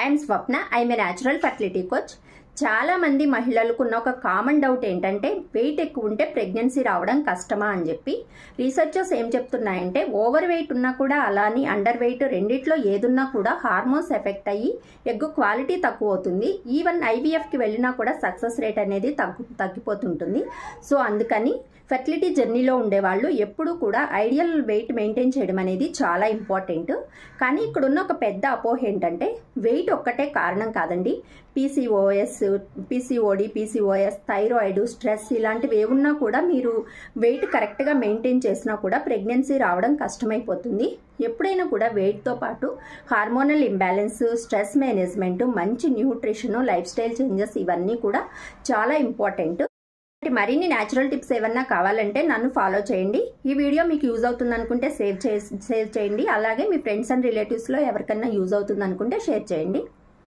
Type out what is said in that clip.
I'm Swapna. I'm a natural fertility coach. చాలా మంది మహిళలకు ఉన్న ఒక కామన్ డౌట్ ఏంటంటే వెయిట్ ఎక్కువ ఉంటే ప్రెగ్నెన్సీ రావడం కష్టమా అని చెప్పి. రీసెర్చర్స్ ఏం చెప్తున్నాయంటే ఓవర్ వెయిట్ ఉన్నా కూడా అలాని అండర్ వెయిట్ రెండిట్లో ఏదున్నా కూడా హార్మోన్స్ ఎఫెక్ట్ అయ్యి ఎగ్ క్వాలిటీ తక్కువ అవుతుంది. ఈవెన్ ఐవీఎఫ్కి వెళ్ళినా కూడా సక్సెస్ రేట్ అనేది తగ్గిపోతుంటుంది. సో అందుకని ఫెర్టిలిటీ జర్నీలో ఉండేవాళ్ళు ఎప్పుడు కూడా ఐడియల్ వెయిట్ మెయింటైన్ చేయడం అనేది చాలా ఇంపార్టెంట్. కానీ ఇక్కడున్న ఒక పెద్ద అపోహ ఏంటంటే వెయిట్ ఒక్కటే కారణం కాదండి. పీసీఓడి, పీసీఓఎస్, థైరాయిడ్, స్ట్రెస్ ఇలాంటివి ఏమున్నా కూడా మీరు వెయిట్ కరెక్ట్గా మెయింటైన్ చేసినా కూడా ప్రెగ్నెన్సీ రావడం కష్టమైపోతుంది. ఎప్పుడైనా కూడా వెయిట్తో పాటు హార్మోనల్ ఇంబ్యాలెన్స్, స్ట్రెస్ మేనేజ్మెంట్, మంచి న్యూట్రిషన్, లైఫ్ స్టైల్ చేంజెస్ ఇవన్నీ కూడా చాలా ఇంపార్టెంట్. మరిన్ని న్యాచురల్ టిప్స్ ఏమన్నా కావాలంటే నన్ను ఫాలో చేయండి. ఈ వీడియో మీకు యూజ్ అవుతుంది అనుకుంటే సేవ్ చేయండి. అలాగే మీ ఫ్రెండ్స్ అండ్ రిలేటివ్స్లో ఎవరికన్నా యూజ్ అవుతుంది అనుకుంటే షేర్ చేయండి.